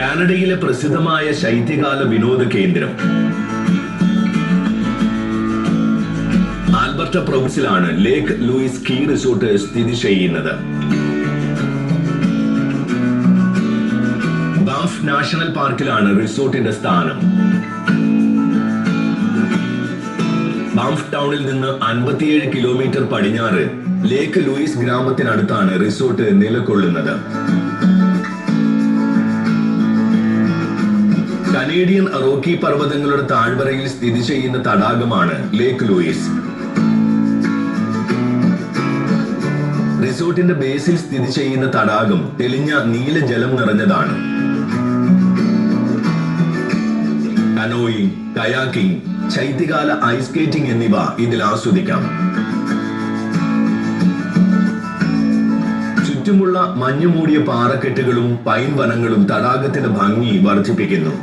കാനഡയിലെ പ്രസിദ്ധമായ ശൈത്യകാല വിനോദ കേന്ദ്രം ആൽബർട്ട പ്രൊവിൻസിലാണ് ലേക്ക് ലൂയിസ് സ്കീ റിസോർട്ട് സ്ഥിതി ചെയ്യുന്നത്. ബാഫ് നാഷണൽ പാർക്കിലാണ് റിസോർട്ടിന്റെ സ്ഥാനം. ബാംഫ് ടൗണിൽ നിന്ന് 57 കിലോമീറ്റർ പടിഞ്ഞാറ് ലേക്ക് ലൂയിസ് ഗ്രാമത്തിനടുത്താണ് റിസോർട്ട് നിലകൊള്ളുന്നത്. കനേഡിയൻ റോക്കി പർവ്വതങ്ങളുടെ താഴ്വരയിൽ സ്ഥിതി ചെയ്യുന്ന തടാകമാണ് ലേക്ക് ലൂയിസ്. റിസോർട്ടിന്റെ ബേസിൽ സ്ഥിതി ചെയ്യുന്ന തടാകം തെളിഞ്ഞ നീല ജലം നിറഞ്ഞതാണ്. കനോയിങ്, കയാക്കിംഗ്, ശൈത്യകാല ഐസ് സ്കേറ്റിംഗ് എന്നിവ ഇതിൽ ആസ്വദിക്കാം. ചുറ്റുമുള്ള മഞ്ഞുമൂടിയ പാറക്കെട്ടുകളും പൈൻ വനങ്ങളും തടാകത്തിന്റെ ഭംഗി വർദ്ധിപ്പിക്കുന്നു.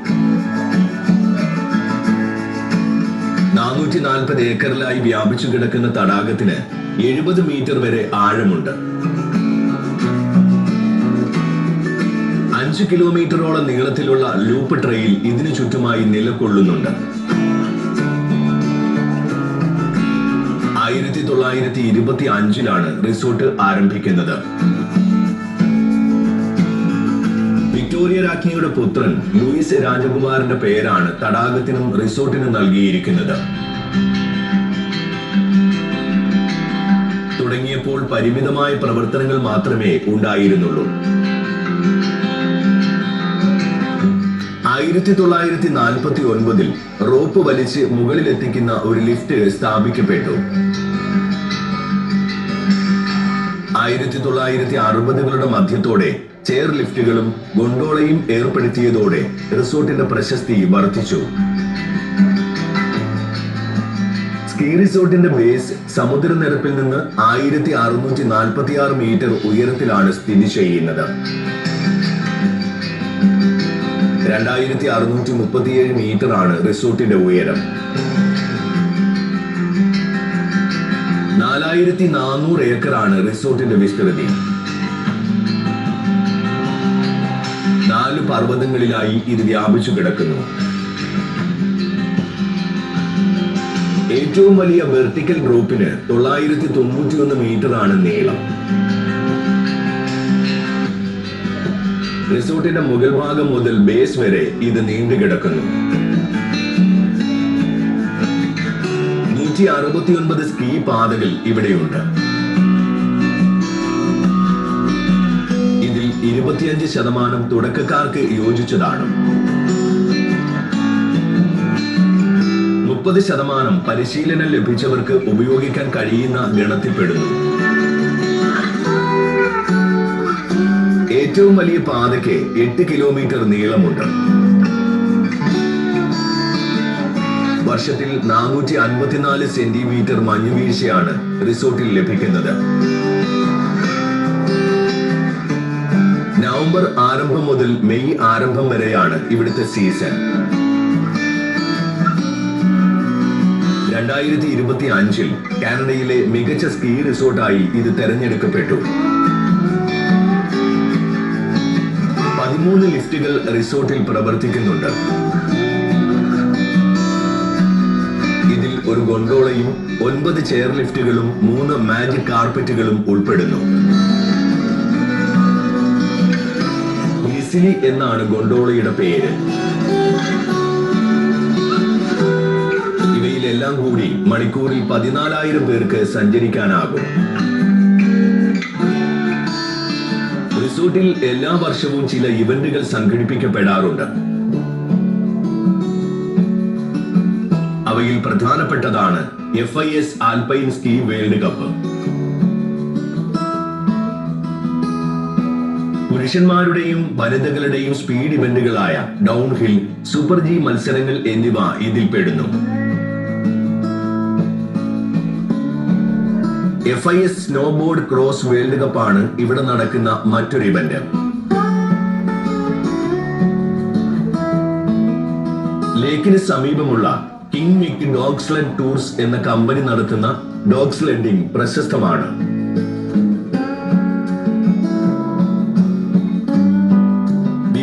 440 ഏക്കറിലായി വ്യാപിച്ചു കിടക്കുന്ന തടാകത്തിന് 70 മീറ്റർ വരെ ആഴമുണ്ട്. 5 കിലോമീറ്ററോളം നീളത്തിലുള്ള ലൂപ്പ് ട്രെയിൽ ഇതിനു ചുറ്റുമായി നിലകൊള്ളുന്നുണ്ട്. 1925 റിസോർട്ട് ആരംഭിക്കുന്നത്. വിക്ടോറിയ രാജ്ഞിയുടെ പുത്രൻ ലൂയിസ് രാജകുമാരന്റെ പേരാണ് തടാകത്തിനും റിസോർട്ടിനും നൽകിയിരിക്കുന്നത്. തുടങ്ങിയപ്പോൾ പരിമിതമായ പ്രവർത്തനങ്ങൾ മാത്രമേ ഉണ്ടായിരുന്നുള്ളൂ. 1949 റോപ്പ് വലിച്ച് മുകളിലെത്തിക്കുന്ന ഒരു ലിഫ്റ്റ് സ്ഥാപിക്കപ്പെട്ടു. 1960കളുടെ മധ്യത്തോടെ ചെയർ ലിഫ്റ്റുകളും ഗൊണ്ടോളയും ഏർപ്പെടുത്തിയതോടെ റിസോർട്ടിന്റെ പ്രശസ്തി വർദ്ധിച്ചു. സ്കീ റിസോർട്ടിന്റെ ബേസ് സമുദ്രനിരപ്പിൽ നിന്ന് 1646 മീറ്റർ ഉയരത്തിലാണ് സ്ഥിതി ചെയ്യുന്നത്. 2637 മീറ്റർ ആണ് റിസോർട്ടിന്റെ ഉയരം. 4400 ഏക്കറാണ് റിസോർട്ടിന്റെ വിസ്തൃതി. 4 പർവ്വതങ്ങളിലായി ഇത് വ്യാപിച്ചു കിടക്കുന്നു. ഏറ്റവും വലിയ വെർട്ടിക്കൽ ഡ്രോപ്പിന് 991 മീറ്റർ ആണ് നീളം. റിസോർട്ടിന്റെ മുകൾ ഭാഗം മുതൽ ബേസ് വരെ ഇത് നീണ്ടുകിടക്കുന്നു. 169 സ്കീ പാതകൾ ഇവിടെയുണ്ട്. ഇതിൽ 25% തുടക്കക്കാർക്ക് യോജിച്ചതാണ്. 30% പരിശീലനം ലഭിച്ചവർക്ക് ഉപയോഗിക്കാൻ കഴിയുന്ന ഗണത്തിൽപ്പെടുന്നു. ഏറ്റവും വലിയ പാതയ്ക്ക് 8 കിലോമീറ്റർ നീളമുണ്ട്. വർഷത്തിൽ 454 സെന്റിമീറ്റർ മഞ്ഞുവീഴ്ചയാണ് റിസോർട്ടിൽ ലഭിക്കുന്നത്. നവംബർ ആരംഭം മുതൽ മെയ് ആരംഭം വരെയാണ് ഇവിടുത്തെ സീസൺ. 2025 കാനഡയിലെ മികച്ച സ്കീ റിസോർട്ടായി ഇത് തെരഞ്ഞെടുക്കപ്പെട്ടു. 13 ലിഫ്റ്റുകൾ റിസോർട്ടിൽ പ്രവർത്തിക്കുന്നുണ്ട്. ഇതിൽ ഒരു ഗൊണ്ടോളയും 9 ചെയർ ലിഫ്റ്റുകളും 3 മാജിക് കാർപ്പറ്റുകളും ഉൾപ്പെടുന്നു. ലിസിലി എന്നാണ് ഗൊണ്ടോളയുടെ പേര്. ഇവയിലെല്ലാം കൂടി മണിക്കൂറിൽ 14,000 പേർക്ക് സഞ്ചരിക്കാനാകും. റിസോർട്ടിൽ എല്ലാ വർഷവും ചില ഇവന്റുകൾ സംഘടിപ്പിക്കപ്പെടാറുണ്ട്. അവയിൽ പ്രധാനപ്പെട്ടതാണ് FIS alpine ski world cup. പുരുഷന്മാരുടെയും വനിതകളുടെയും സ്പീഡ് ഇവന്റുകളായ ഡൗൺ ഹിൽ, സൂപ്പർ ജി മത്സരങ്ങൾ എന്നിവ ഇതിൽ പെടുന്നു. FIS സ്നോബോർഡ് ക്രോസ് വേൾഡ് കപ്പാണ് ഇവിടെ നടക്കുന്ന മറ്റൊരു ഇവന്റ്. ലേക്കിന് സമീപമുള്ള കിങ് മിക്ക് ഡോഗ് സ്ലെഡ് ടൂർസ് എന്ന കമ്പനി നടത്തുന്ന ഡോഗ് സ്ലെഡിംഗ് പ്രശസ്തമാണ്.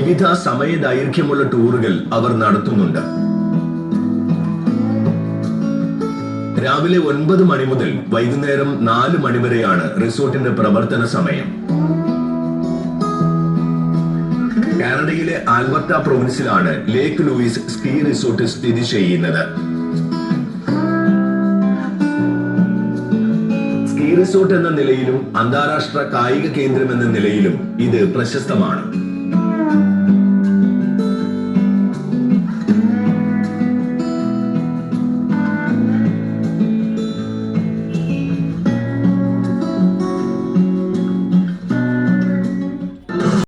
വിവിധ സമയദൈർഘ്യമുള്ള ടൂറുകൾ അവർ നടത്തുന്നുണ്ട്. രാവിലെ 9 മണി മുതൽ വൈകുന്നേരം 4 മണി വരെയാണ് റിസോർട്ടിന്റെ പ്രവർത്തന സമയം. കാനഡയിലെ ആൽബർട്ട പ്രൊവിൻസിലാണ് ലേക്ക് ലൂയിസ് സ്കീ റിസോർട്ട് സ്ഥിതി ചെയ്യുന്നത്. സ്കീ റിസോർട്ട് എന്ന നിലയിലും അന്താരാഷ്ട്ര കായിക കേന്ദ്രം എന്ന നിലയിലും ഇത് പ്രശസ്തമാണ്.